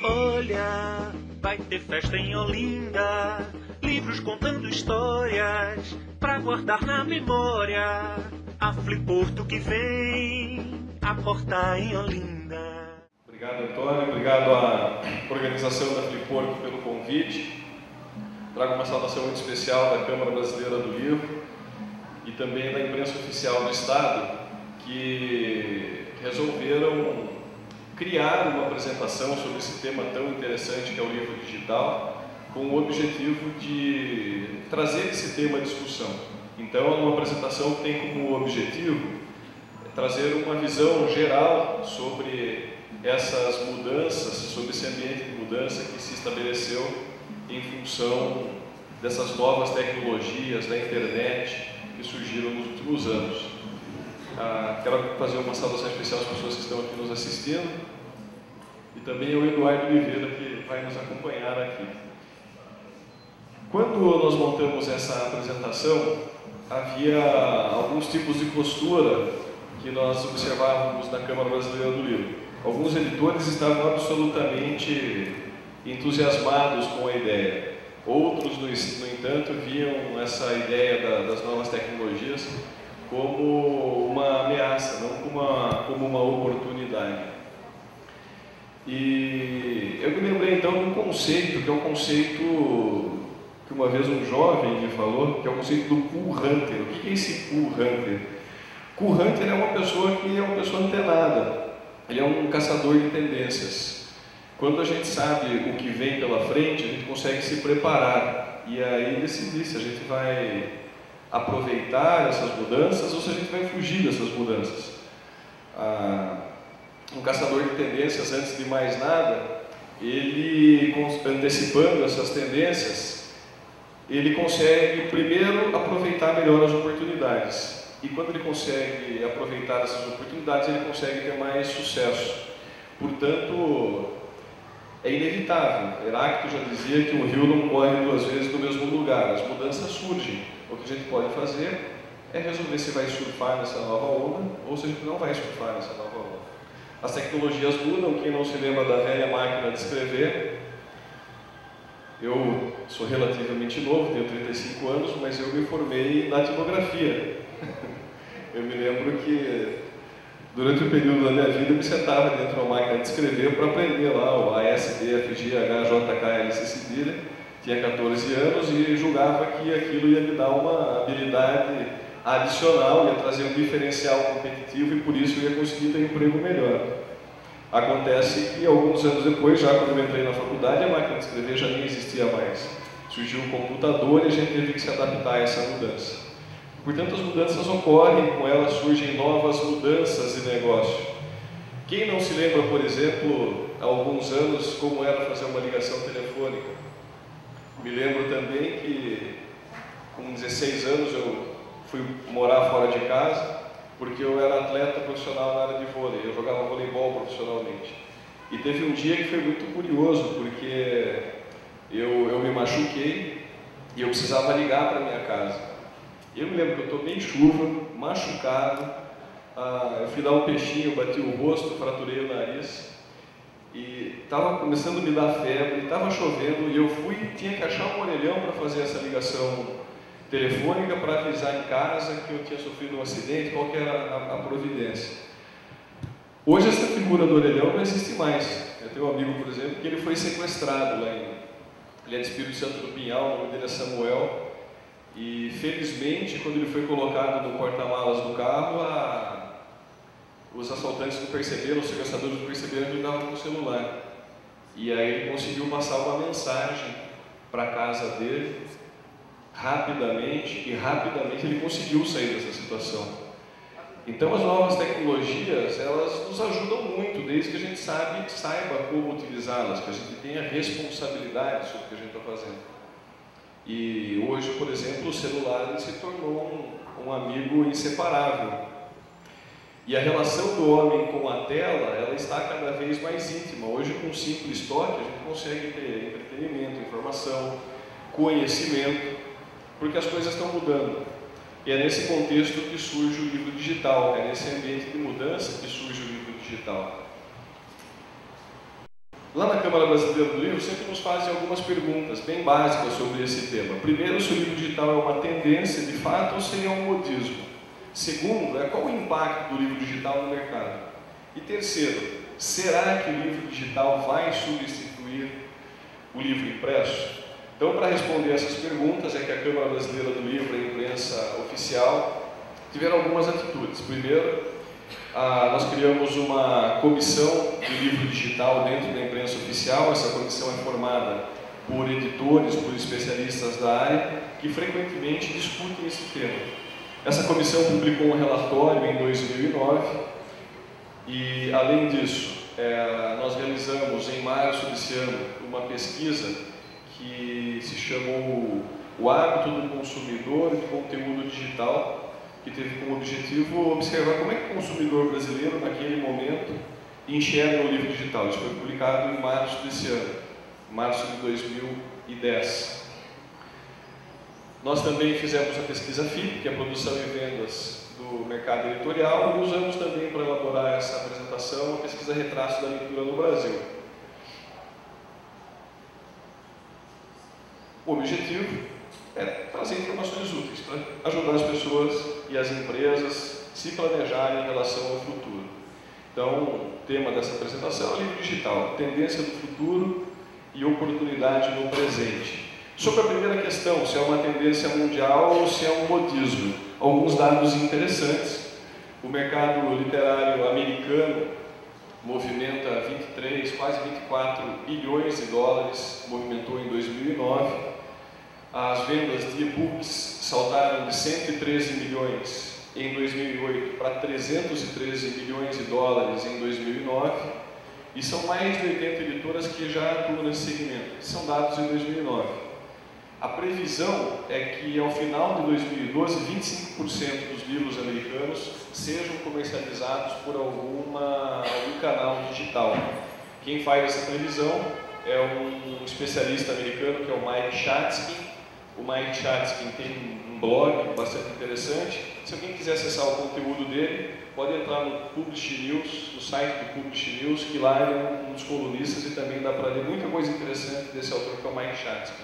Olha, vai ter festa em Olinda, livros contando histórias, pra guardar na memória. A Fliporto que vem aportar em Olinda. Obrigado, Antônio. Obrigado à organização da Fliporto pelo convite. Trago uma saudação muito especial da Câmara Brasileira do Livro e também da imprensa oficial do Estado, que resolveram criar uma apresentação sobre esse tema tão interessante que é o livro digital, com o objetivo de trazer esse tema à discussão. Então, é uma apresentação que tem como objetivo trazer uma visão geral sobre essas mudanças, sobre esse ambiente de mudança que se estabeleceu em função dessas novas tecnologias da internet que surgiram nos últimos anos. Quero fazer uma saudação especial às pessoas que estão aqui nos assistindo e também ao Eduardo Oliveira, que vai nos acompanhar aqui. Quando nós montamos essa apresentação, havia alguns tipos de postura que nós observávamos na Câmara Brasileira do Livro. Alguns editores estavam absolutamente entusiasmados com a ideia. Outros, no entanto, viam essa ideia das novas tecnologias como uma ameaça, não como uma oportunidade. E eu me lembrei então de um conceito, que é um conceito que uma vez um jovem me falou, que é o conceito do cool hunter. O que é esse cool hunter? Cool hunter é uma pessoa que é uma pessoa antenada, ele é um caçador de tendências. Quando a gente sabe o que vem pela frente, a gente consegue se preparar e aí decidir se a gente vai aproveitar essas mudanças ou se a gente vai fugir dessas mudanças. Um caçador de tendências, antes de mais nada, ele, antecipando essas tendências, ele consegue primeiro aproveitar melhor as oportunidades. E quando ele consegue aproveitar essas oportunidades, ele consegue ter mais sucesso. Portanto, é inevitável. Heráclito já dizia que um rio não corre duas vezes no mesmo lugar. As mudanças surgem. O que a gente pode fazer é resolver se vai surfar nessa nova onda ou se a gente não vai surfar nessa nova onda. As tecnologias mudam. Quem não se lembra da velha máquina de escrever? Eu sou relativamente novo, tenho 35 anos, mas eu me formei na tipografia. Eu me lembro que durante o período da minha vida eu me sentava dentro de uma máquina de escrever para aprender lá o A, S, D, F, G, H, J, K, L, C, cedilha. Tinha 14 anos e julgava que aquilo ia me dar uma habilidade adicional, ia trazer um diferencial competitivo e por isso eu ia conseguir ter um emprego melhor. Acontece que alguns anos depois, já quando eu entrei na faculdade, a máquina de escrever já nem existia mais. Surgiu o computador e a gente teve que se adaptar a essa mudança. Portanto, as mudanças ocorrem, com elas surgem novas mudanças de negócio. Quem não se lembra, por exemplo, há alguns anos, como era fazer uma ligação telefônica? Me lembro também que, com 16 anos, eu fui morar fora de casa, porque eu era atleta profissional na área de vôlei, eu jogava voleibol profissionalmente. E teve um dia que foi muito curioso, porque eu me machuquei e eu precisava ligar para minha casa. Eu me lembro que eu tomei chuva, machucado, eu fui dar um peixinho, bati o rosto, fraturei o nariz e estava começando a me dar febre, estava chovendo e eu tinha que achar um orelhão para fazer essa ligação telefônica para avisar em casa que eu tinha sofrido um acidente, qual que era a providência. Hoje essa figura do orelhão não existe mais. Eu tenho um amigo, por exemplo, que ele foi sequestrado lá ele é de Espírito Santo do Pinhal, o nome dele é Samuel. E felizmente, quando ele foi colocado no porta-malas do carro, os assaltantes não perceberam, os sequestradores não perceberam que ele estava com o celular. E aí ele conseguiu passar uma mensagem para a casa dele, rapidamente ele conseguiu sair dessa situação. Então as novas tecnologias, elas nos ajudam muito, desde que a gente saiba como utilizá-las, que a gente tenha responsabilidade sobre o que a gente está fazendo. E hoje, por exemplo, o celular se tornou um amigo inseparável. E a relação do homem com a tela, ela está cada vez mais íntima. Hoje, com um simples toque, a gente consegue ter entretenimento, informação, conhecimento, porque as coisas estão mudando. E é nesse contexto que surge o livro digital, é nesse ambiente de mudança que surge o livro digital. Lá na Câmara Brasileira do Livro sempre nos fazem algumas perguntas bem básicas sobre esse tema. Primeiro, se o livro digital é uma tendência de fato ou se é um modismo. Segundo, qual o impacto do livro digital no mercado. E terceiro, será que o livro digital vai substituir o livro impresso? Então, para responder essas perguntas, é que a Câmara Brasileira do Livro e a imprensa oficial tiveram algumas atitudes. Primeiro, nós criamos uma comissão de livro digital dentro da imprensa oficial. Essa comissão é formada por editores, por especialistas da área, que frequentemente discutem esse tema. Essa comissão publicou um relatório em 2009 e, além disso, nós realizamos em março desse ano uma pesquisa que se chamou O Hábito do Consumidor de Conteúdo Digital, que teve como objetivo observar como é que o consumidor brasileiro, naquele momento, enxerga o livro digital. Isso foi publicado em março desse ano, março de 2010. Nós também fizemos a pesquisa FIP, que é a Produção e Vendas do Mercado Editorial, e usamos também para elaborar essa apresentação a pesquisa Retrato da Leitura no Brasil. O objetivo é trazer informações úteis para ajudar as pessoas e as empresas a se planejarem em relação ao futuro. Então, o tema dessa apresentação é o livro digital, tendência do futuro e oportunidade no presente. Sobre a primeira questão, se é uma tendência mundial ou se é um modismo, alguns dados interessantes. O mercado literário americano movimenta 23, quase 24 bilhões de dólares, movimentou em 2009. As vendas de e-books saltaram de 113 milhões em 2008 para 313 milhões de dólares em 2009, e são mais de 80 editoras que já atuam nesse segmento. São dados de 2009. A previsão é que ao final de 2012, 25% dos livros americanos sejam comercializados por algum canal digital. Quem faz essa previsão é um especialista americano, que é o Mike Shatsky. O Mike Shatsky tem um blog bastante interessante. Se alguém quiser acessar o conteúdo dele, pode entrar no Publish News, no site do Publish News, que lá ele é um dos colunistas e também dá para ler muita coisa interessante desse autor, que é o Mike Shatsky.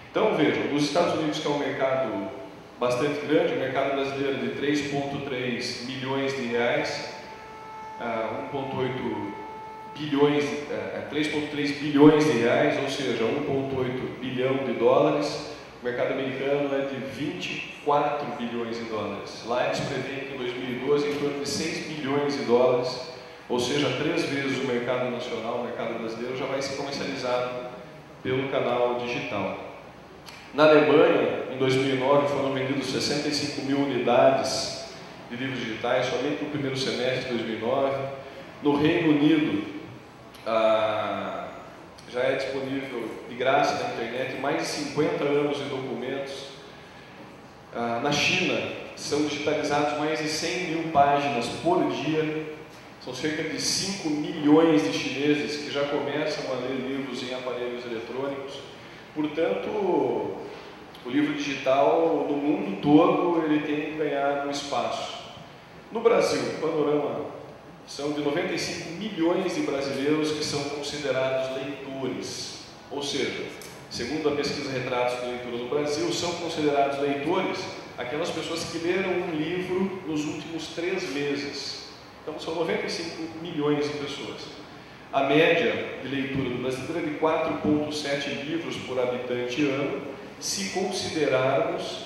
Então vejam, nos Estados Unidos, que é um mercado bastante grande, o mercado brasileiro de 3,3 milhões de reais, 3,3 bilhões de reais, ou seja, 1,8 bilhão de dólares. O mercado americano é de 24 bilhões de dólares. Lá eles preveem que em 2012 em torno de 6 bilhões de dólares, ou seja, 3 vezes o mercado nacional, o mercado brasileiro, já vai ser comercializado pelo canal digital. Na Alemanha, em 2009, foram vendidos 65 mil unidades de livros digitais, somente no primeiro semestre de 2009. No Reino Unido, já é disponível de graça na internet mais de 50 anos de documentos. Na China, são digitalizados mais de 100 mil páginas por dia. São cerca de 5 milhões de chineses que já começam a ler livros em aparelhos eletrônicos. Portanto, o livro digital no mundo todo ele tem ganhado espaço. No Brasil, o panorama são de 95 milhões de brasileiros que são considerados leitores. Ou seja, segundo a pesquisa Retratos de Leitura no Brasil, são considerados leitores aquelas pessoas que leram um livro nos últimos 3 meses. Então, são 95 milhões de pessoas. A média de leitura do brasileiro é de 4,7 livros por habitante ano, se considerarmos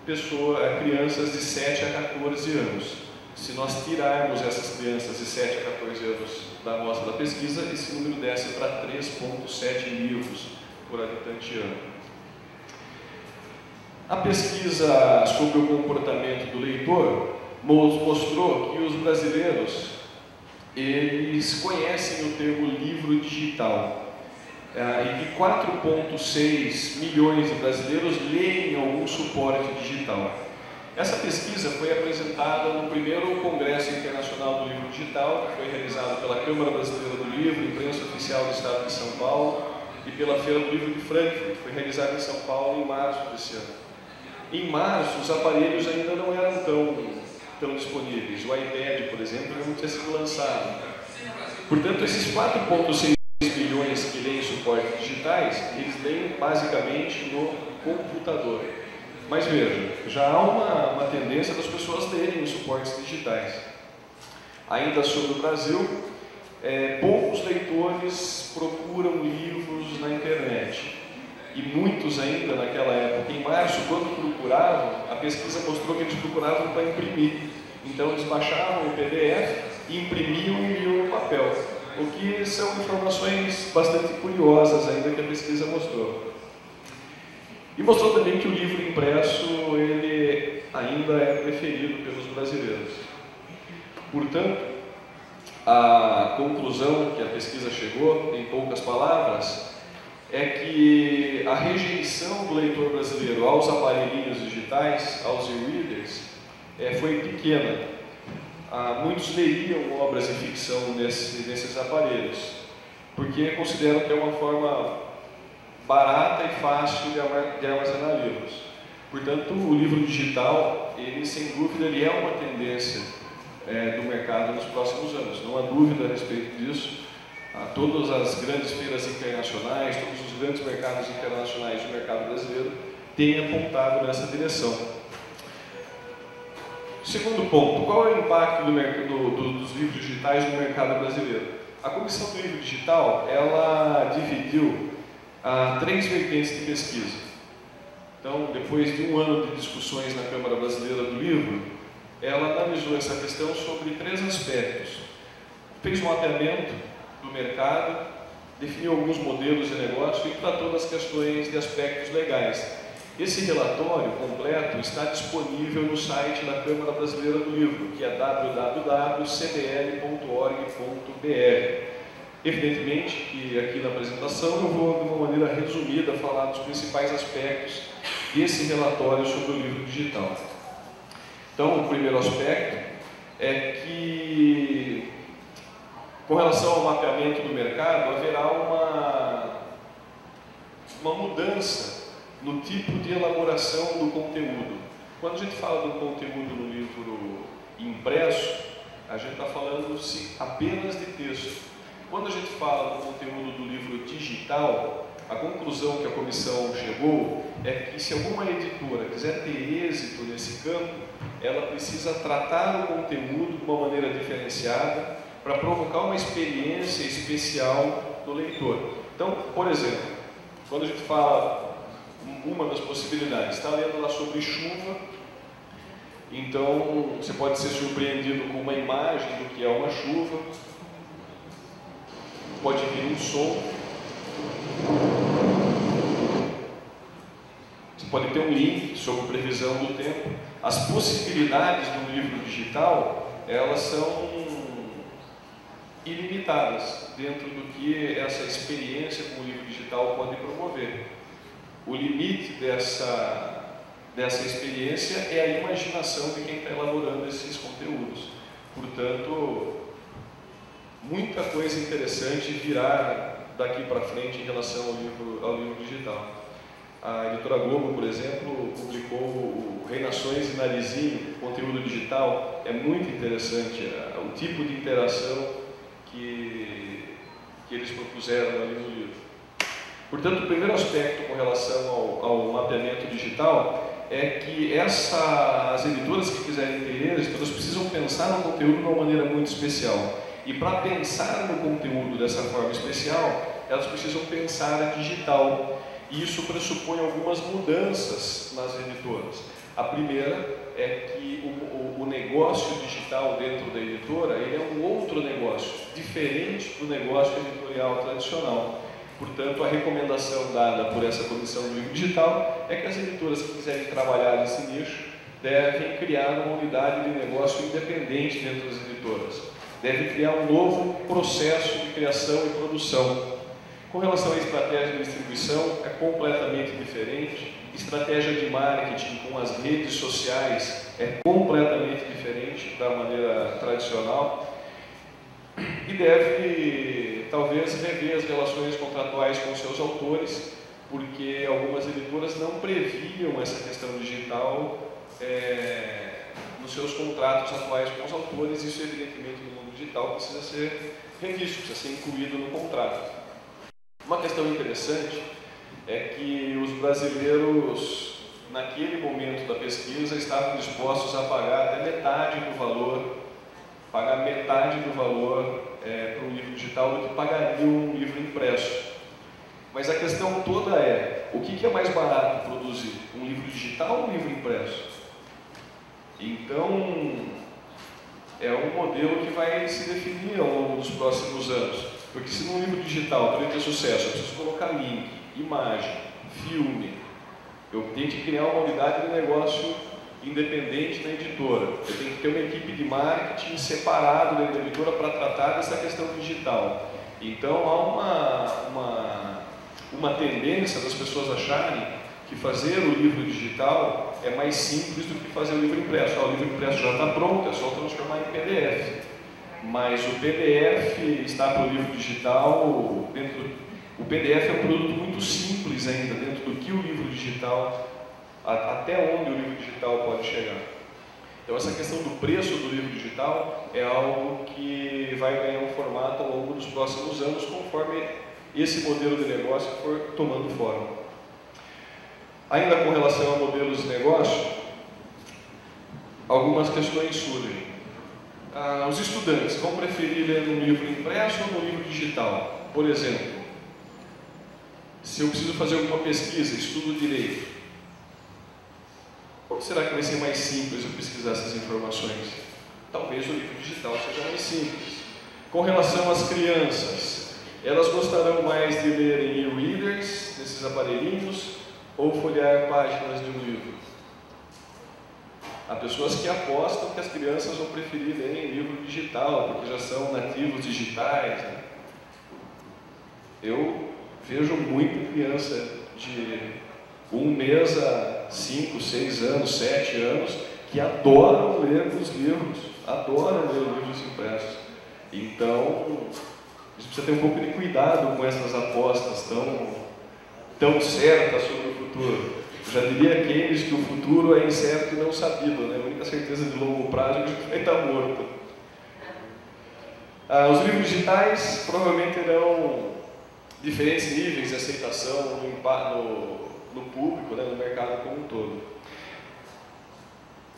crianças de 7 a 14 anos. Se nós tirarmos essas crianças de 7 a 14 anos da amostra da pesquisa, esse número desce para 3,7 livros por habitante ano. A pesquisa sobre o comportamento do leitor mostrou que os brasileiros eles conhecem o termo livro digital e que 4,6 milhões de brasileiros leem algum suporte digital. Essa pesquisa foi apresentada no primeiro Congresso Internacional do Livro Digital, que foi realizado pela Câmara Brasileira do Livro, Imprensa Oficial do Estado de São Paulo, e pela Feira do Livro de Frankfurt, que foi realizada em São Paulo em março desse ano. Em março, os aparelhos ainda não eram tão disponíveis. O iPad, por exemplo, não tinha sido lançado. Portanto, esses 4,6 milhões que leem suportes digitais, eles leem basicamente no computador. Mas veja, já há uma tendência das pessoas lerem os suportes digitais. Ainda sobre o Brasil, poucos leitores procuram livros na internet. E muitos ainda naquela época, em março, quando procuravam, a pesquisa mostrou que eles procuravam para imprimir. Então eles baixavam o PDF, imprimiam e enviam no papel. O que são informações bastante curiosas ainda que a pesquisa mostrou. E mostrou também que o livro impresso ele ainda é preferido pelos brasileiros. Portanto, a conclusão que a pesquisa chegou, em poucas palavras, é que a rejeição do leitor brasileiro aos aparelhinhos digitais, aos e-readers, foi pequena. Muitos leriam obras de ficção nesses aparelhos, porque consideram que é uma forma barata e fácil de armazenar livros. Portanto, o livro digital, ele sem dúvida, ele é uma tendência do mercado nos próximos anos. Não há dúvida a respeito disso. Todas as grandes feiras internacionais, todos os grandes mercados internacionais do mercado brasileiro têm apontado nessa direção. Segundo ponto, qual é o impacto dos livros digitais no mercado brasileiro? A Comissão do Livro Digital, ela dividiu 3 vertentes de pesquisa. Então, depois de um ano de discussões na Câmara Brasileira do Livro, ela analisou essa questão sobre 3 aspectos. Fez um mapeamento do mercado, definiu alguns modelos de negócio e tratou das questões de aspectos legais. Esse relatório completo está disponível no site da Câmara Brasileira do Livro, que é www.cbl.org.br. Evidentemente que aqui na apresentação eu vou, de uma maneira resumida, falar dos principais aspectos desse relatório sobre o livro digital. Então, o primeiro aspecto é que, com relação ao mapeamento do mercado, haverá uma mudança no tipo de elaboração do conteúdo. Quando a gente fala do conteúdo no livro impresso, a gente está falando apenas de texto. Quando a gente fala do conteúdo do livro digital, a conclusão que a comissão chegou é que se alguma editora quiser ter êxito nesse campo, ela precisa tratar o conteúdo de uma maneira diferenciada para provocar uma experiência especial do leitor. Então, por exemplo, quando a gente fala uma das possibilidades, está lendo lá sobre chuva, então você pode ser surpreendido com uma imagem do que é uma chuva, pode vir um som, você pode ter um link sobre previsão do tempo. As possibilidades do livro digital, elas são ilimitadas dentro do que essa experiência com o livro digital pode promover. O limite dessa experiência é a imaginação de quem está elaborando esses conteúdos. Portanto, muita coisa interessante virá daqui para frente em relação ao livro digital. A editora Globo, por exemplo, publicou o Reinações e Narizinho, conteúdo digital. É muito interessante o tipo de interação que eles propuseram ali no livro. Portanto, o primeiro aspecto com relação ao mapeamento digital é que as editoras que quiserem ter êxito, elas precisam pensar no conteúdo de uma maneira muito especial. E para pensar no conteúdo dessa forma especial, elas precisam pensar digital. E isso pressupõe algumas mudanças nas editoras. A primeira é que o negócio digital dentro da editora ele é um outro negócio, diferente do negócio editorial tradicional. Portanto, a recomendação dada por essa Comissão do Livro Digital é que as editoras que quiserem trabalhar nesse nicho devem criar uma unidade de negócio independente dentro das editoras. Devem criar um novo processo de criação e produção. Com relação à estratégia de distribuição, é completamente diferente. Estratégia de marketing com as redes sociais é completamente diferente da maneira tradicional. E deve, talvez, rever as relações contratuais com seus autores, porque algumas editoras não previam essa questão digital nos seus contratos atuais com os autores. Isso, evidentemente, no mundo digital precisa ser revisto, precisa ser incluído no contrato. Uma questão interessante é que os brasileiros, naquele momento da pesquisa, estavam dispostos a pagar até metade do valor, para um livro digital do que pagariam um livro impresso. Mas a questão toda é, o que é mais barato produzir? Um livro digital ou um livro impresso? Então, é um modelo que vai se definir ao longo dos próximos anos. Porque se num livro digital, para ele ter sucesso, eu preciso colocar link, imagem, filme, eu tenho que criar uma unidade de negócio independente na editora. Eu tenho que ter uma equipe de marketing separado dentro da editora para tratar dessa questão digital. Então há uma tendência das pessoas acharem que fazer o livro digital é mais simples do que fazer o livro impresso. O livro impresso já está pronto, é só transformar em PDF. Mas o PDF está para o livro digital, o PDF é um produto muito simples ainda, dentro do que o livro digital, até onde o livro digital pode chegar. Então essa questão do preço do livro digital é algo que vai ganhar um formato ao longo dos próximos anos, conforme esse modelo de negócio for tomando forma. Ainda com relação a modelos de negócio, algumas questões surgem. Os estudantes vão preferir ler no livro impresso ou no livro digital? Por exemplo, se eu preciso fazer alguma pesquisa, estudo direito, qual será que vai ser mais simples eu pesquisar essas informações? Talvez o livro digital seja mais simples. Com relação às crianças, elas gostarão mais de ler em e-readers, nesses aparelhinhos, ou folhear páginas de um livro? Há pessoas que apostam que as crianças vão preferir ler em livro digital, porque já são nativos digitais, né? Eu vejo muita criança de 1 mês a 5, 6 anos, 7 anos, que adoram ler os livros, adoram ler livros impressos. Então, a gente precisa ter um pouco de cuidado com essas apostas tão certas sobre o futuro. Eu já diria Keynes que o futuro é incerto e não sabido, né? A única certeza de longo prazo é que a gente vai estar morto. Os livros digitais provavelmente terão diferentes níveis de aceitação no público, né, no mercado como um todo.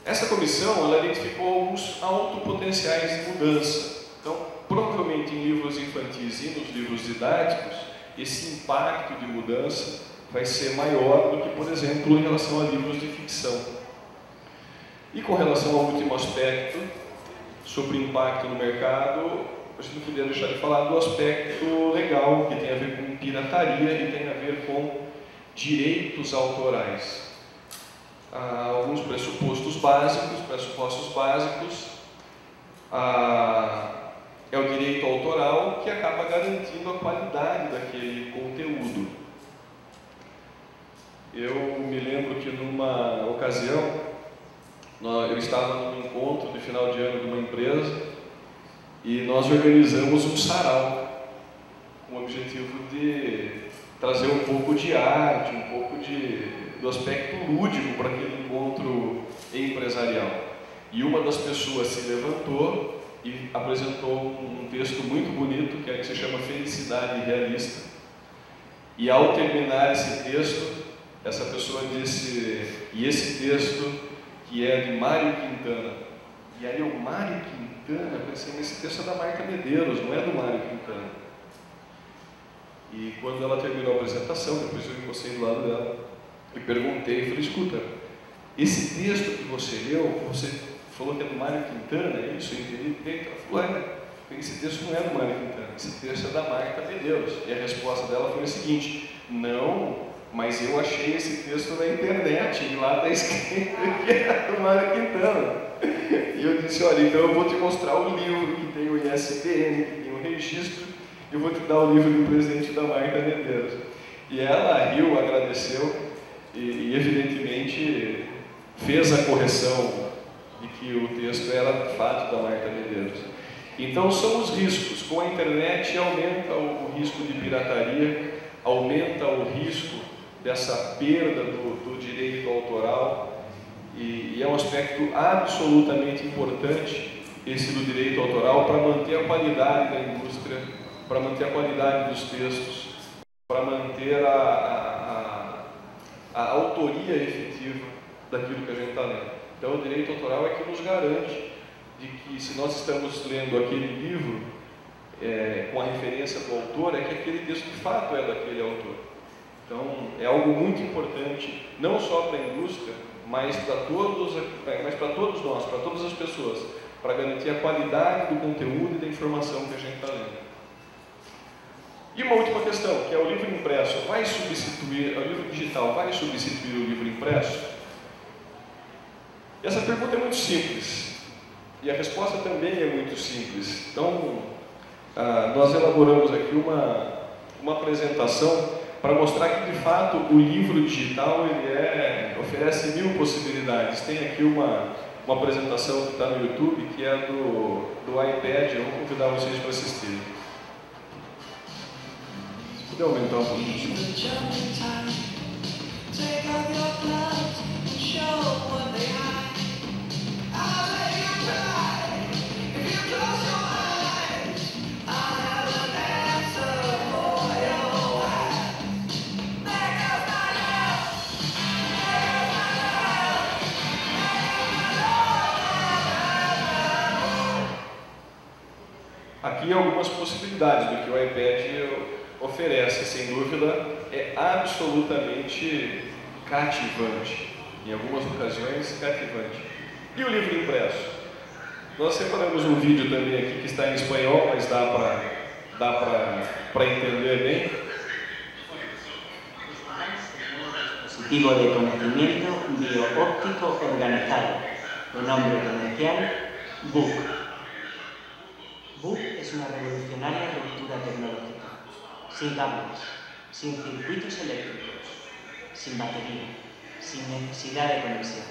Essa comissão ela identificou alguns altos potenciais de mudança. Então, provavelmente em livros infantis e nos livros didáticos, esse impacto de mudança vai ser maior do que, por exemplo, em relação a livros de ficção. E com relação ao último aspecto, sobre impacto no mercado, a gente não podia deixar de falar do aspecto legal, que tem a ver com pirataria e tem a ver com direitos autorais. Alguns pressupostos básicos é o direito autoral que acaba garantindo a qualidade daquele conteúdo. Eu me lembro que numa ocasião, eu estava num encontro de final de ano de uma empresa e nós organizamos um sarau com o objetivo de trazer um pouco de arte, um pouco do aspecto lúdico para aquele encontro empresarial. E uma das pessoas se levantou e apresentou um texto muito bonito que se chama Felicidade Realista. E ao terminar esse texto, essa pessoa disse, e esse texto que é de Mário Quintana. E aí o Mário Quintana, eu pensei, esse texto é da Marta Medeiros, não é do Mário Quintana. E quando ela terminou a apresentação, depois eu encostei do lado dela e perguntei, falei, escuta, esse texto que você leu, você falou que é do Mário Quintana, é isso? Eu entendi bem. Ela falou, esse texto não é do Mário Quintana, esse texto é da Marta Medeiros. E a resposta dela foi a seguinte, não, mas eu achei esse texto na internet e lá está escrito que é do Mário Quintana. E eu disse, olha, então eu vou te mostrar o livro que tem o ISBN, que tem o registro, eu vou te dar o livro do presidente da Marta Medeiros. E ela riu, agradeceu e evidentemente fez a correção de que o texto era de fato da Marta Medeiros. Então são os riscos. Com a internet aumenta o risco de pirataria, aumenta o risco dessa perda do direito autoral e é um aspecto absolutamente importante esse do direito autoral para manter a qualidade da indústria, para manter a qualidade dos textos, para manter a autoria efetiva daquilo que a gente está lendo. Então, o direito autoral é que nos garante de que, se nós estamos lendo aquele livro com a referência do autor, é que aquele texto de fato é daquele autor. Então, é algo muito importante, não só para a indústria, mas para todos nós, para todas as pessoas, para garantir a qualidade do conteúdo e da informação que a gente está lendo. E uma última questão, que é o livro impresso, o livro digital vai substituir o livro impresso? Essa pergunta é muito simples, e a resposta também é muito simples. Então, nós elaboramos aqui uma apresentação para mostrar que, de fato, o livro digital ele oferece 1000 possibilidades. Tem aqui uma apresentação que está no YouTube, que é do iPad. Eu vou convidar vocês para assistirem. Se puder aumentar um pouquinho. Aqui algumas possibilidades do que o iPad oferece, sem dúvida, é absolutamente cativante, em algumas ocasiões cativante. E o livro impresso? Nós separamos um vídeo também aqui que está em espanhol, mas dá para entender bem. Dispositivo de conocimiento bioóptico organizado, de nombre comercial BOOK. BOOK es una revolucionaria ruptura tecnológica, sin cables, sin circuitos eléctricos, sin batería, sin necesidad de conexión.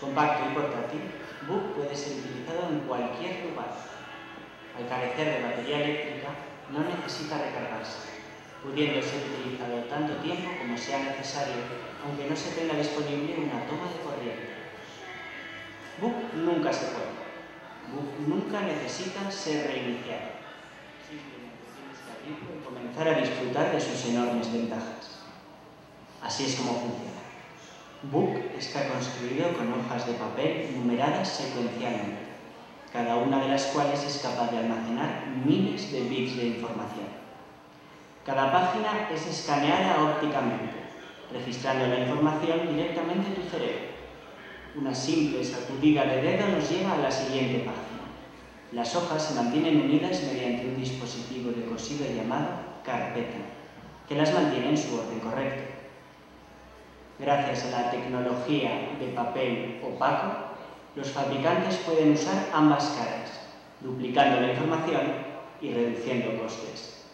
Compacto y portátil, BOOK puede ser utilizado en cualquier lugar. Al carecer de batería eléctrica, no necesita recargarse, pudiendo ser utilizado tanto tiempo como sea necesario, aunque no se tenga disponible una toma de corriente. BOOK nunca se cuelga. BOOK nunca necesita ser reiniciado. Simplemente tienes que abrirlo y comenzar a disfrutar de sus enormes ventajas. Así es como funciona. BOOK está construido con hojas de papel numeradas secuencialmente, cada una de las cuales es capaz de almacenar miles de bits de información. Cada página es escaneada ópticamente, registrando la información directamente en tu cerebro. Una simple sacudida de dedo nos lleva a la siguiente página. Las hojas se mantienen unidas mediante un dispositivo de cosido llamado carpeta, que las mantiene en su orden correcto. Gracias a la tecnología de papel opaco, los fabricantes pueden usar ambas caras, duplicando la información y reduciendo costes.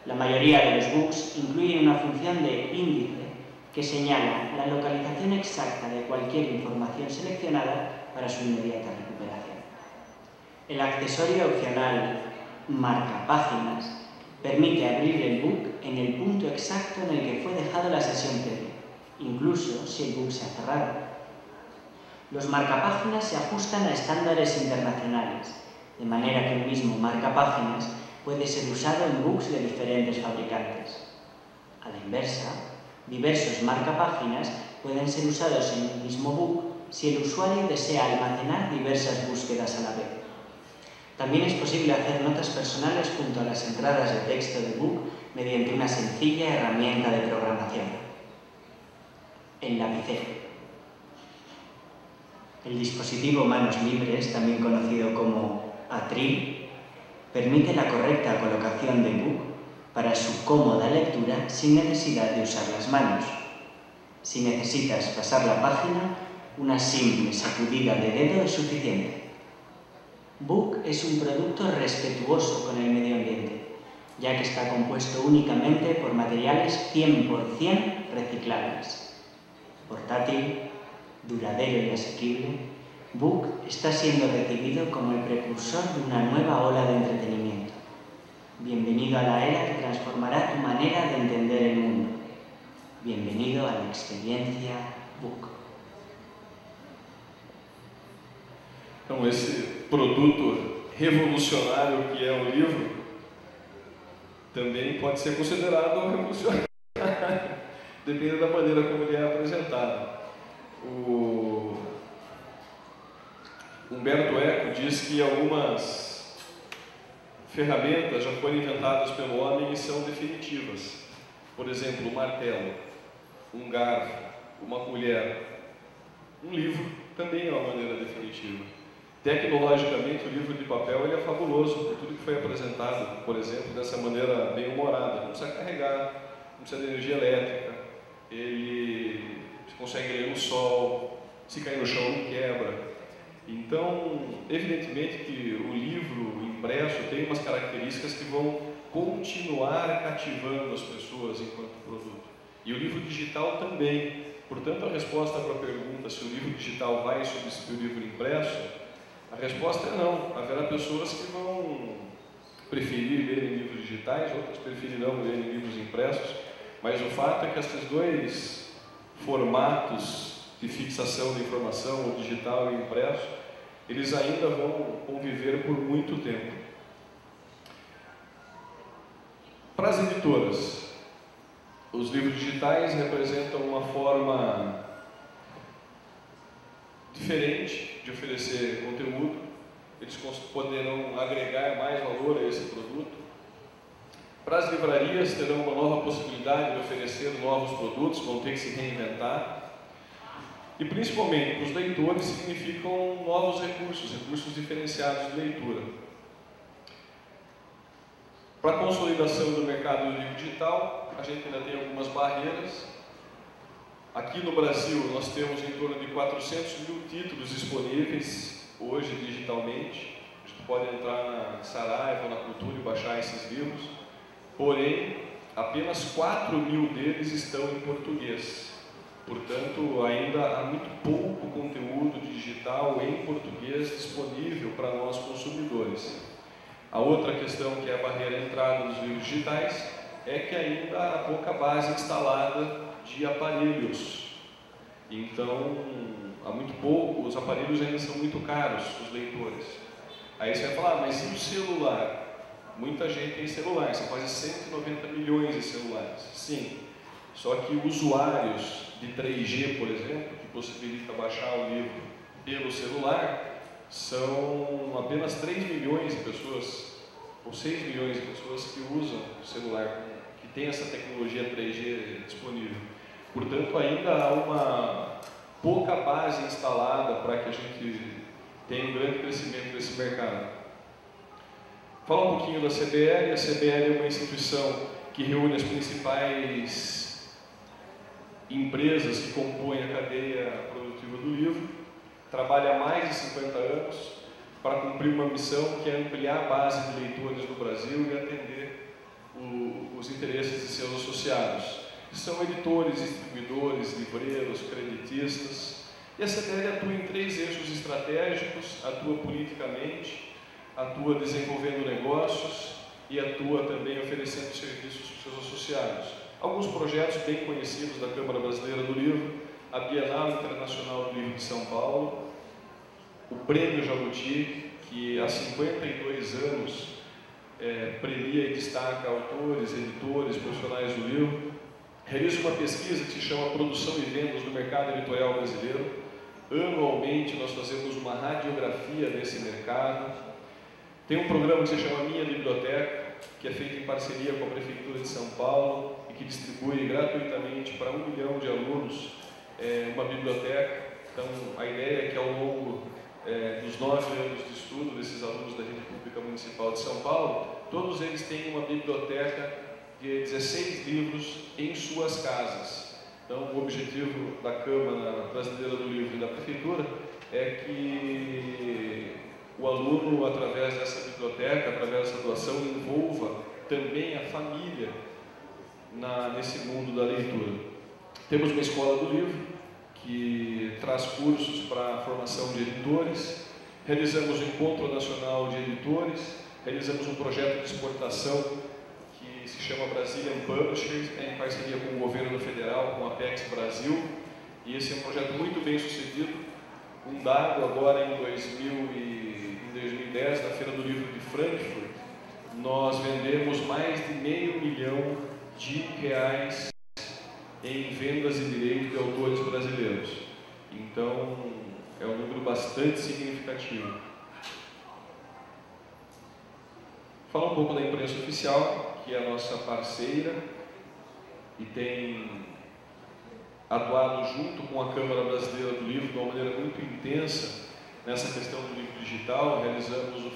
La mayoría de los books incluyen una función de índice que señala la localización exacta de cualquier información seleccionada para su inmediata recuperación. El accesorio opcional marcapáginas permite abrir el book en el punto exacto en el que fue dejado la sesión previa, incluso si el book se ha cerrado. Los marcapáginas se ajustan a estándares internacionales, de manera que el mismo marcapáginas puede ser usado en books de diferentes fabricantes. A la inversa, diversos marcapáginas pueden ser usados en el mismo book si el usuario desea almacenar diversas búsquedas a la vez. También es posible hacer notas personales junto a las entradas de texto de book mediante una sencilla herramienta de programación: el lapicero. El dispositivo manos libres, también conocido como atril, permite la correcta colocación del book para su cómoda lectura sin necesidad de usar las manos. Si necesitas pasar la página, una simple sacudida de dedo es suficiente. Book es un producto respetuoso con el medio ambiente, ya que está compuesto únicamente por materiales 100% reciclables. Portátil, duradero y asequible, Book está siendo recibido como el precursor de una nueva ola de entretenimiento. Bienvenido a la era que transformará tu manera de entender el mundo. Bienvenido a la experiencia Book. Então, esse produto revolucionário que é o livro, também pode ser considerado revolucionário, depende da maneira como ele é apresentado. O Humberto Eco diz que algumas ferramentas já foram inventadas pelo homem e são definitivas. Por exemplo, um martelo, um garfo, uma colher. Um livro também é uma maneira definitiva. Tecnologicamente, o livro de papel ele é fabuloso, por tudo que foi apresentado, por exemplo, dessa maneira bem humorada. Não precisa carregar, não precisa de energia elétrica, ele consegue ler no sol, se cair no chão não quebra. Então, evidentemente que o livro impresso tem umas características que vão continuar cativando as pessoas enquanto produto. E o livro digital também. Portanto, a resposta para a pergunta se o livro digital vai substituir o livro impresso, a resposta é não. Haverá pessoas que vão preferir ler em livros digitais, outras preferirão ler em livros impressos, mas o fato é que esses dois formatos de fixação da informação, o digital e o impresso, eles ainda vão conviver por muito tempo. Para as editoras, os livros digitais representam uma forma diferente de oferecer conteúdo, eles poderão agregar mais valor a esse produto. Para as livrarias, terão uma nova possibilidade de oferecer novos produtos, vão ter que se reinventar. E principalmente para os leitores significam novos recursos, recursos diferenciados de leitura. Para a consolidação do mercado do livro digital, a gente ainda tem algumas barreiras. Aqui no Brasil, nós temos em torno de 400 mil títulos disponíveis hoje digitalmente. A gente pode entrar na Saraiva ou na Cultura e baixar esses livros. Porém, apenas 4 mil deles estão em português. Portanto, ainda há muito pouco conteúdo digital em português disponível para nós consumidores. A outra questão, que é a barreira à entrada dos livros digitais, é que ainda há pouca base instalada de aparelhos. Então, há muito pouco, os aparelhos ainda são muito caros, os leitores. Aí você vai falar, mas e o celular? Muita gente tem celular, são quase 190 milhões de celulares. Sim, só que usuários de 3G, por exemplo, que possibilita baixar o livro pelo celular, são apenas 3 milhões de pessoas, ou 6 milhões de pessoas que usam o celular, que tem essa tecnologia 3G disponível. Portanto, ainda há uma pouca base instalada para que a gente tenha um grande crescimento desse mercado. Fala um pouquinho da CBL. A CBL é uma instituição que reúne as principais empresas que compõem a cadeia produtiva do livro, trabalha há mais de 50 anos para cumprir uma missão que é ampliar a base de leitores no Brasil e atender os interesses de seus associados, que são editores, distribuidores, livreiros, creditistas. E a CBL atua em 3 eixos estratégicos, atua politicamente, atua desenvolvendo negócios e atua também oferecendo serviços para os seus associados. Alguns projetos bem conhecidos da Câmara Brasileira do Livro, a Bienal Internacional do Livro de São Paulo, o Prêmio Jabuti, que há 52 anos premia e destaca autores, editores, profissionais do livro. Realiza uma pesquisa que se chama Produção e Vendas do Mercado Editorial Brasileiro. Anualmente nós fazemos uma radiografia desse mercado. Tem um programa que se chama Minha Biblioteca, que é feito em parceria com a Prefeitura de São Paulo e que distribui gratuitamente para 1 milhão de alunos uma biblioteca. Então, a ideia é que ao longo dos 9 anos de estudo desses alunos da Rede Pública Municipal de São Paulo, todos eles têm uma biblioteca de 16 livros em suas casas. Então, o objetivo da Câmara Brasileira do Livro e da Prefeitura é que o aluno, através dessa biblioteca, através dessa doação, envolva também a família nesse mundo da leitura. Temos uma escola do livro, que traz cursos para a formação de editores, realizamos o Encontro Nacional de Editores, realizamos um projeto de exportação que se chama Brazilian Publishers, em parceria com o governo federal, com a Apex Brasil, e esse é um projeto muito bem sucedido, um dado agora em 2010, na Feira do Livro de Frankfurt, nós vendemos mais de R$500 milhão em vendas de direito de autores brasileiros. Então, é um número bastante significativo. Falar um pouco da imprensa oficial, que é a nossa parceira e tem atuado junto com a Câmara Brasileira do Livro de uma maneira muito intensa nessa questão do livro digital. Realizamos o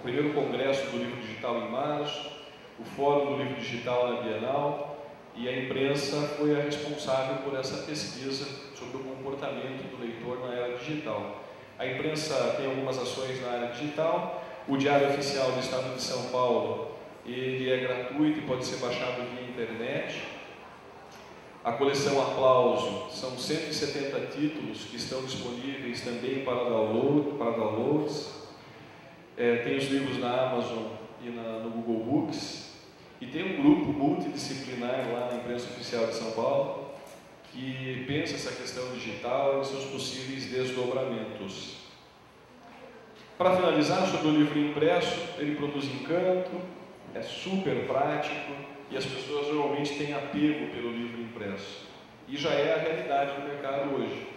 primeiro congresso do livro digital em março, o fórum do livro digital na Bienal, e a imprensa foi a responsável por essa pesquisa sobre o comportamento do leitor na era digital. A imprensa tem algumas ações na área digital. O Diário Oficial do Estado de São Paulo, ele é gratuito e pode ser baixado via internet. A coleção Aplauso, são 170 títulos que estão disponíveis também para downloads. Tem os livros na Amazon e no Google Books. E tem um grupo multidisciplinar lá na imprensa oficial de São Paulo que pensa essa questão digital e seus possíveis desdobramentos. Para finalizar, sobre o livro impresso, ele produz encanto, é super prático e as pessoas normalmente têm apego pelo livro impresso. E já é a realidade do mercado hoje.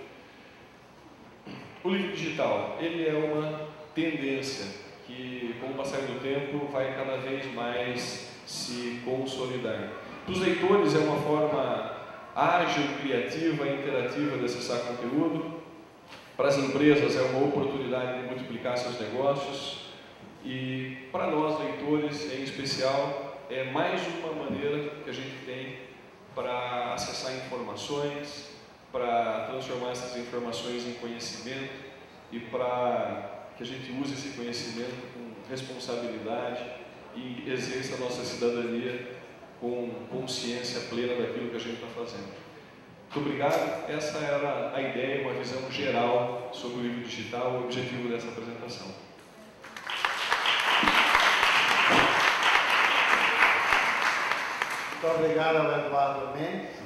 O livro digital, ele é uma tendência que, com o passar do tempo, vai cada vez mais se consolidar. Para os leitores é uma forma ágil, criativa e interativa de acessar conteúdo. Para as empresas é uma oportunidade de multiplicar seus negócios. E para nós, leitores, em especial, é mais uma maneira que a gente tem para acessar informações, para transformar essas informações em conhecimento e para que a gente use esse conhecimento com responsabilidade e exerça a nossa cidadania com consciência plena daquilo que a gente está fazendo. Muito obrigado. Essa era a ideia, uma visão geral sobre o livro digital, o objetivo dessa apresentação. Muito obrigado ao Eduardo Mendes.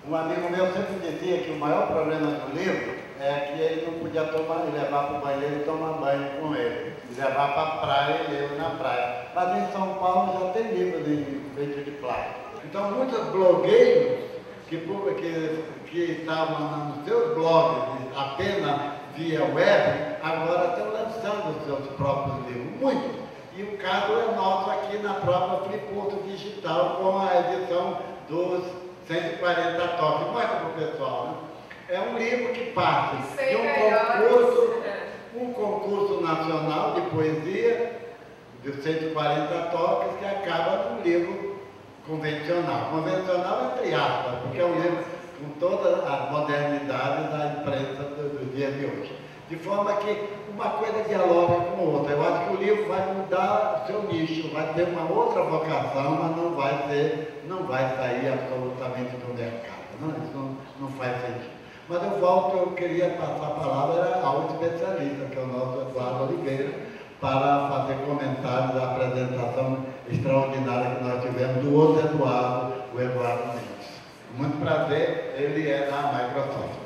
Um amigo meu sempre dizia que o maior problema do livro é que ele não podia levar para o banheiro e tomar banho com ele, e levar para a praia e ler na praia. Mas em São Paulo já tem livro feito de plástico. Então, muitos blogueiros que estavam nos seus blogs apenas via web, agora estão lançando os seus próprios livros, muitos. E o caso é nosso aqui na própria Flipurto Digital, com a edição dos 140 toques. Mostra para o pessoal, né? É um livro que parte de um concurso nacional de poesia, de 140 toques, que acaba num livro convencional. Convencional entre aspas, porque é um livro com toda a modernidade da imprensa do dia de hoje. De forma que uma coisa dialoga com a outra. Eu acho que o livro vai mudar o seu nicho, vai ter uma outra vocação, mas não vai sair absolutamente do mercado. Não, isso não faz sentido. Mas eu queria passar a palavra ao especialista, que é o nosso Eduardo Oliveira, para fazer comentários da apresentação extraordinária que nós tivemos do outro Eduardo, o Eduardo Mendes. Muito prazer, ele é da Microsoft.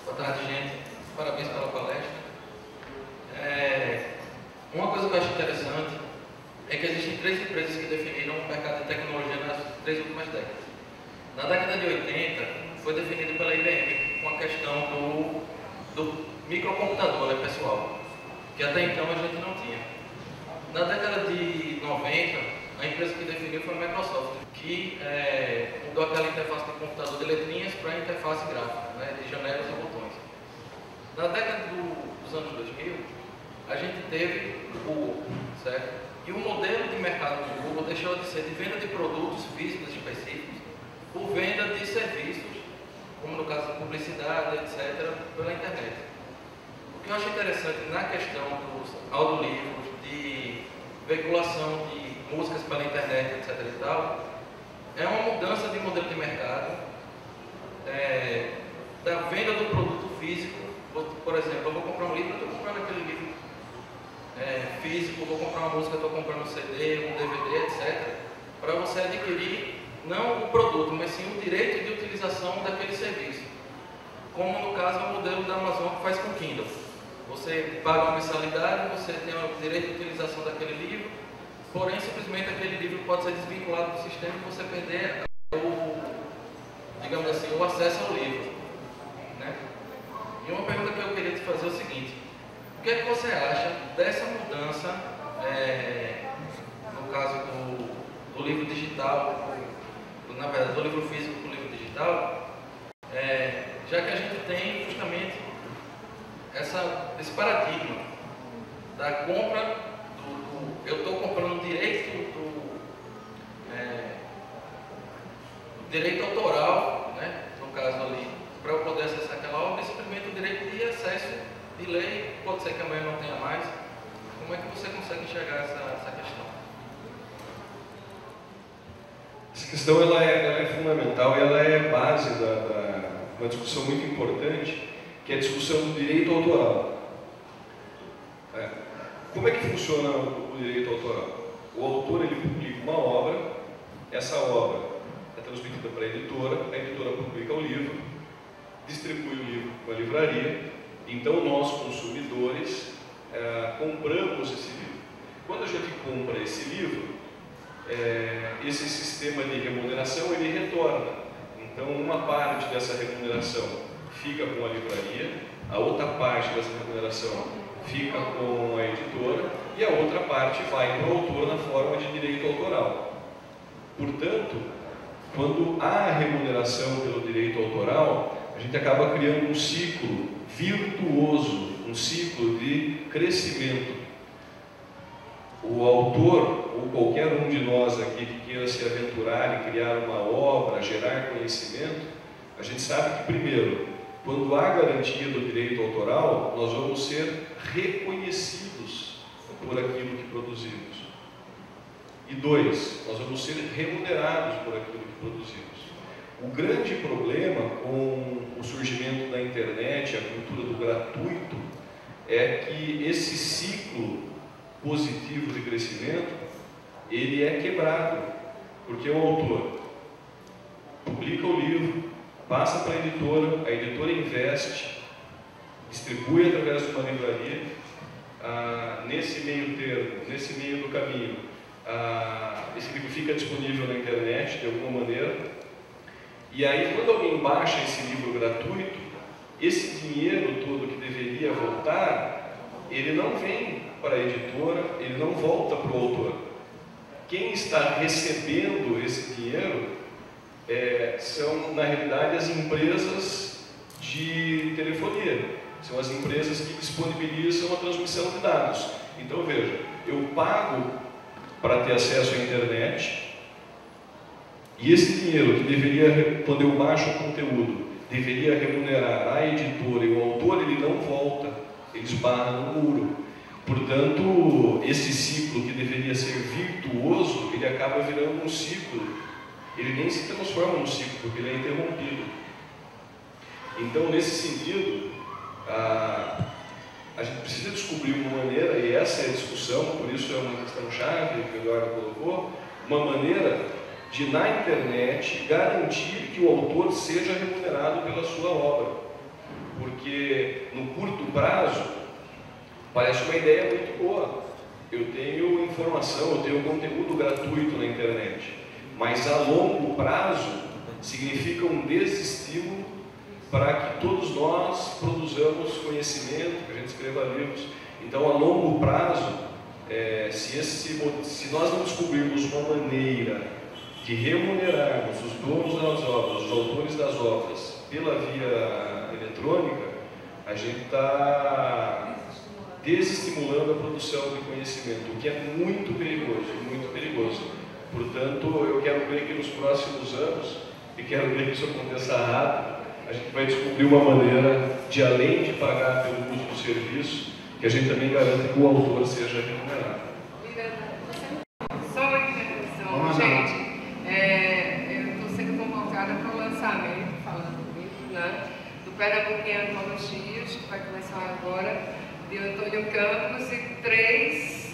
Boa tarde, gente. Parabéns pela palestra. Uma coisa que eu acho interessante é que existem 3 empresas que definiram o mercado de tecnologia nas 3 últimas décadas. Na década de 80, foi definido pela IBM com a questão do microcomputador, né, pessoal, que até então a gente não tinha. Na década de 90, a empresa que definiu foi a Microsoft, que mudou aquela interface de computador de letrinhas para a interface gráfica, né, de janelas e botões. Na década dos anos 2000, a gente teve o Google, certo? E o modelo de mercado do Google deixou de ser de venda de produtos físicos específicos por venda de serviços, como no caso da publicidade, etc., pela internet. O que eu acho interessante na questão dos audiolivros, de veiculação de músicas pela internet, etc. e tal, é uma mudança de modelo de mercado, da venda do produto físico. Por exemplo, eu vou comprar um livro, eu estou comprando aquele livro físico, vou comprar uma música, eu estou comprando um CD, um DVD, etc. Para você adquirir não o produto, mas sim o direito de utilização daquele serviço. Como no caso é o modelo da Amazon que faz com o Kindle. Você paga uma mensalidade, você tem o direito de utilização daquele livro, porém, simplesmente aquele livro pode ser desvinculado do sistema e você perder digamos assim, o acesso ao livro, né? E uma pergunta que eu queria te fazer é o seguinte: o que é que você acha dessa mudança, no caso do livro digital, na verdade, do livro físico para o livro digital, já que a gente tem justamente esse paradigma da compra, eu estou comprando o direito autoral, né, no caso ali, para eu poder acessar aquela obra, e simplesmente o direito de acesso de lei, pode ser que amanhã não tenha mais. Como é que você consegue enxergar essa questão? Essa questão ela é fundamental e ela é base uma discussão muito importante, que é a discussão do direito autoral. Como é que funciona o direito autoral? O autor ele publica uma obra, essa obra é transmitida para a editora publica o livro, distribui o livro para a livraria, então nós, consumidores, compramos esse livro. Quando a gente compra esse livro, esse sistema de remuneração ele retorna. Então uma parte dessa remuneração fica com a livraria, a outra parte dessa remuneração fica com a editora e a outra parte vai para o autor na forma de direito autoral. Portanto, quando há remuneração pelo direito autoral, a gente acaba criando um ciclo virtuoso, um ciclo de crescimento. O autor, ou qualquer um de nós aqui que queira se aventurar em criar uma obra, gerar conhecimento, a gente sabe que, primeiro, quando há garantia do direito autoral, nós vamos ser reconhecidos por aquilo que produzimos. E dois, nós vamos ser remunerados por aquilo que produzimos. O grande problema com o surgimento da internet, a cultura do gratuito, é que esse ciclo positivo de crescimento, ele é quebrado, porque o autor publica o livro, passa para a editora investe, distribui através de uma livraria, nesse meio termo, nesse meio do caminho, esse livro fica disponível na internet de alguma maneira, e aí quando alguém baixa esse livro gratuito, esse dinheiro todo que deveria voltar, ele não vem para a editora, ele não volta para o autor. Quem está recebendo esse dinheiro são, na realidade, as empresas de telefonia. São as empresas que disponibilizam a transmissão de dados. Então, veja, eu pago para ter acesso à internet e esse dinheiro que deveria, quando eu baixo o conteúdo, deveria remunerar a editora e o autor, ele não volta, ele esbarra no muro. Portanto, esse ciclo que deveria ser virtuoso, ele acaba virando um ciclo. Ele nem se transforma num ciclo, porque ele é interrompido. Então, nesse sentido, a gente precisa descobrir uma maneira, e essa é a discussão, por isso é uma questão chave que o Eduardo colocou, uma maneira de, na internet, garantir que o autor seja remunerado pela sua obra. Porque, no curto prazo, parece uma ideia muito boa. Eu tenho informação, eu tenho conteúdo gratuito na internet. Mas a longo prazo significa um desestímulo para que todos nós produzamos conhecimento, que a gente escreva livros. Então, a longo prazo, se nós não descobrirmos uma maneira de remunerarmos os donos das obras, os autores das obras, pela via eletrônica, a gente está desestimulando a produção de conhecimento, o que é muito perigoso, muito perigoso. Portanto, eu quero crer que nos próximos anos, e quero crer que isso aconteça rápido, a gente vai descobrir uma maneira de, além de pagar pelo uso do serviço, que a gente também garanta que o autor seja remunerado. Só uma intervenção, gente. Eu estou sendo convocada para o lançamento, falando comigo, né, do Pernambuquinha Antologias, que vai começar agora, de Antônio Campos e 3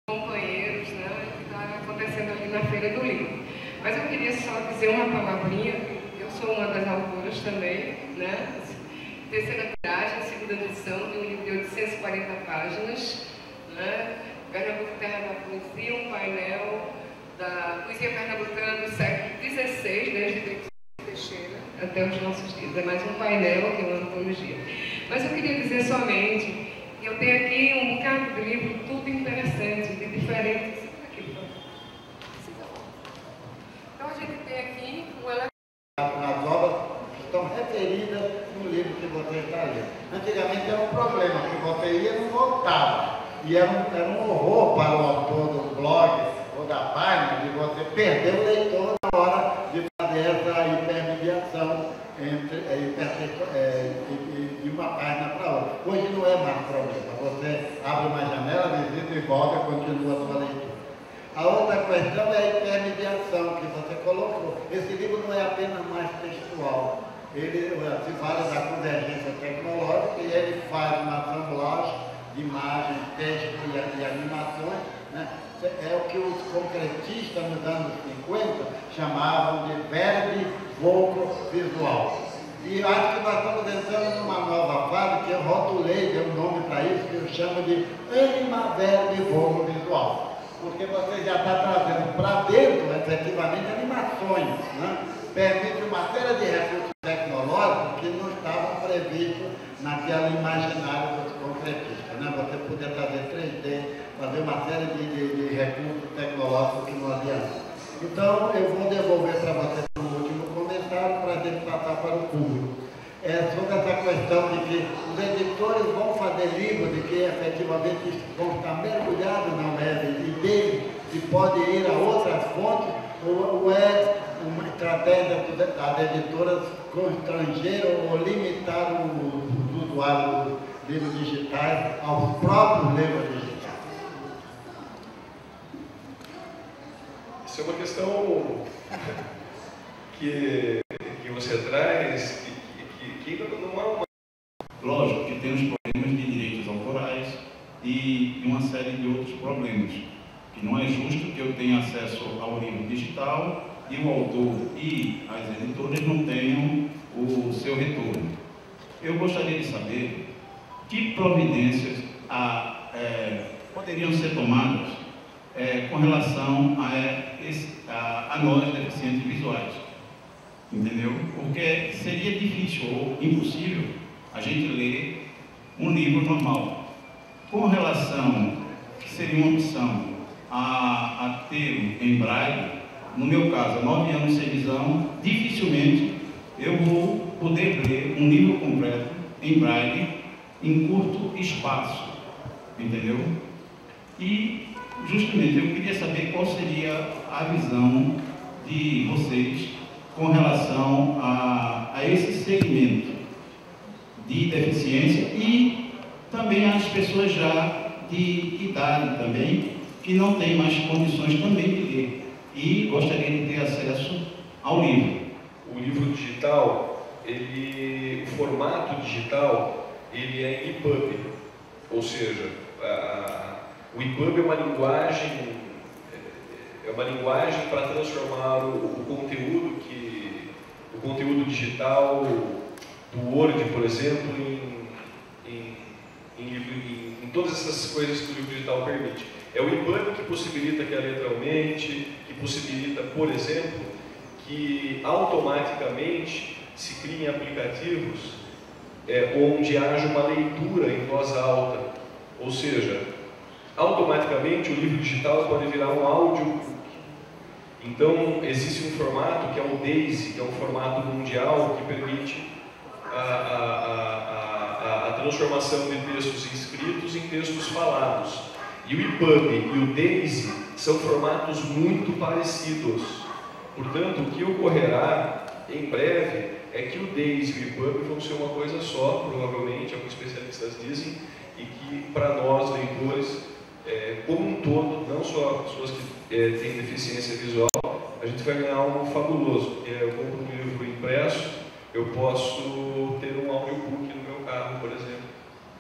companheiros, né, que está acontecendo ali na Feira do Livro. Mas eu queria só dizer uma palavrinha, eu sou uma das autoras também, né, terceira tiragem, segunda edição, de um livro de 840 páginas, né? Pernambuco, Terra da Poesia, um painel da poesia pernambucana do século XVI, desde Bento Teixeira até os nossos dias. É mais um painel que é uma antologia. Mas eu queria dizer somente que eu tenho aqui um bocado de livro, tudo interessante, de diferentes. Então a gente tem aqui um elemento. As obras estão referidas no livro que você está lendo. Antigamente era um problema, que você ia e não voltava. E era um horror para o autor do blog ou da página de você perder o leitor na hora de fazer essa intermediação de uma página para outra. Hoje não é mais problema. Você abre uma janela, visita e volta e continua a sua leitura. A outra questão é a intermediação que você colocou. Esse livro não é apenas mais textual. Ele se vale da convergência tecnológica e ele faz uma assemblagem de imagens, texto e animações, né? É o que os concretistas nos anos 50 chamavam de verbe voco visual. E acho que nós estamos entrando numa nova fase que eu rotulei, dei um nome para isso, que eu chamo de anima verbe voco visual. Porque você já está trazendo para dentro, efetivamente, animações, né? Permite uma série de recursos tecnológicos que não estavam previstos naquela imaginário dos concretistas, né? Você poder trazer 3D, fazer uma série de recursos tecnológicos que não havia antes. Então, eu vou devolver para você o último comentário para a gente passar para o público. Sobre essa questão de que os editores vão fazer livros de que efetivamente vão estar mergulhados na web e dele se pode ir a outras fontes, ou é uma estratégia das editoras constranger ou limitar os usuários dos livros digitais aos próprios livros digitais? Isso é uma questão que você traz, que não é uma... Lógico que tem os problemas de direitos autorais e uma série de outros problemas. Que não é justo que eu tenha acesso ao livro digital e o autor e as editoras não tenham o seu retorno. Eu gostaria de saber que providências poderiam ser tomadas com relação a nós deficientes visuais. Entendeu? Porque seria difícil ou impossível a gente ler um livro normal. Com relação, que seria uma opção, a ter em braille, no meu caso, 9 anos sem visão, dificilmente eu vou poder ler um livro completo em braille em curto espaço. Entendeu? E, justamente, eu queria saber qual seria a visão de vocês com relação a esse segmento de deficiência e também as pessoas já de idade também, que não têm mais condições também de ler e gostaria de ter acesso ao livro. O livro digital, o formato digital, ele é EPUB, ou seja, o EPUB é uma linguagem para transformar o conteúdo digital do Word, por exemplo, em todas essas coisas que o livro digital permite. É o EPUB que possibilita que a letra aumente, que possibilita, por exemplo, que automaticamente se criem aplicativos onde haja uma leitura em voz alta, ou seja, automaticamente o livro digital pode virar um audiobook. Então, existe um formato que é o DAISY, que é um formato mundial que permite a transformação de textos escritos em textos falados. E o EPUB e o DAISY são formatos muito parecidos. Portanto, o que ocorrerá em breve é que o DAISY e o EPUB vão ser uma coisa só, provavelmente, alguns especialistas dizem, e que para nós, leitores, como um todo, não só pessoas que têm deficiência visual, a gente vai ganhar algo fabuloso, porque eu compro um livro impresso, eu posso ter um audiobook no meu carro, por exemplo.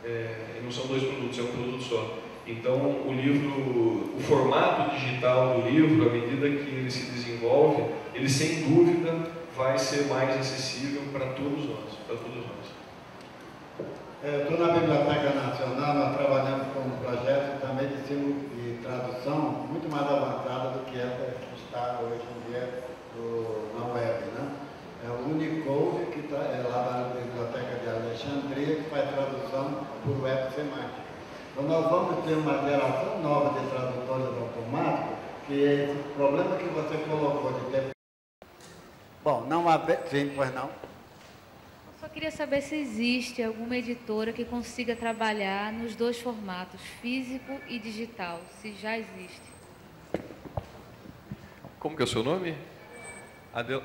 E não são dois produtos, é um produto só. Então, o formato digital do livro, à medida que ele se desenvolve, ele sem dúvida vai ser mais acessível para todos nós. Eu estou na Biblioteca Nacional, nós trabalhamos com um projeto também de tradução muito mais avançada do que essa que está hoje em dia na web, né? É o Unicode, que é lá na Biblioteca de Alexandria, que faz tradução por web semântica. Então nós vamos ter uma geração nova de tradutores automáticos, que é esse problema que você colocou de ter... Bom, não há... Sim, pois não. Eu só queria saber se existe alguma editora que consiga trabalhar nos dois formatos, físico e digital, se já existe. Como que é o seu nome?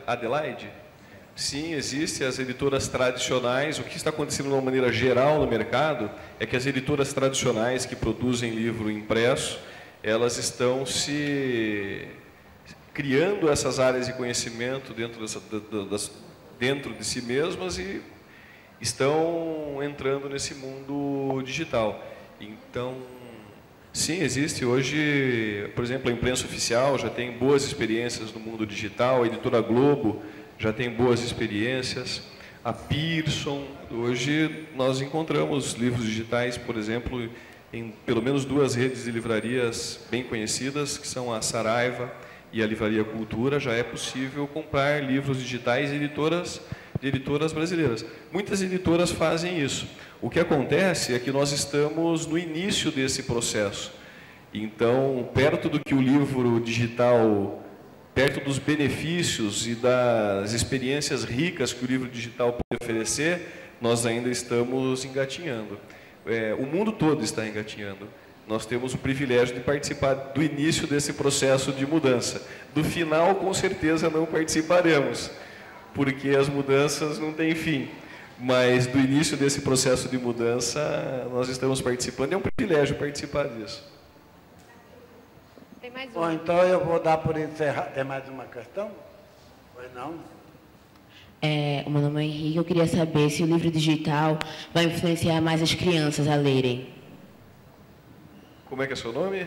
Adelaide? Sim, existem as editoras tradicionais. O que está acontecendo de uma maneira geral no mercado é que as editoras tradicionais que produzem livro impresso, elas estão se criando essas áreas de conhecimento dentro de si mesmas e estão entrando nesse mundo digital. Então, sim, existe hoje, por exemplo, a imprensa oficial já tem boas experiências no mundo digital, a editora Globo já tem boas experiências, a Pearson. Hoje nós encontramos livros digitais, por exemplo, em pelo menos 2 redes de livrarias bem conhecidas, que são a Saraiva e a Livraria Cultura. Já é possível comprar livros digitais de editoras brasileiras. Muitas editoras fazem isso. O que acontece é que nós estamos no início desse processo. Então, perto do que o livro digital, perto dos benefícios e das experiências ricas que o livro digital pode oferecer, nós ainda estamos engatinhando. O mundo todo está engatinhando. Nós temos o privilégio de participar do início desse processo de mudança. Do final, com certeza, não participaremos, porque as mudanças não têm fim. Mas do início desse processo de mudança, nós estamos participando. É um privilégio participar disso. Tem mais Bom, então eu vou dar por encerrar. Tem mais uma questão? Pois não? O meu nome é Henrique. Eu queria saber se o livro digital vai influenciar mais as crianças a lerem. Como é que é seu nome?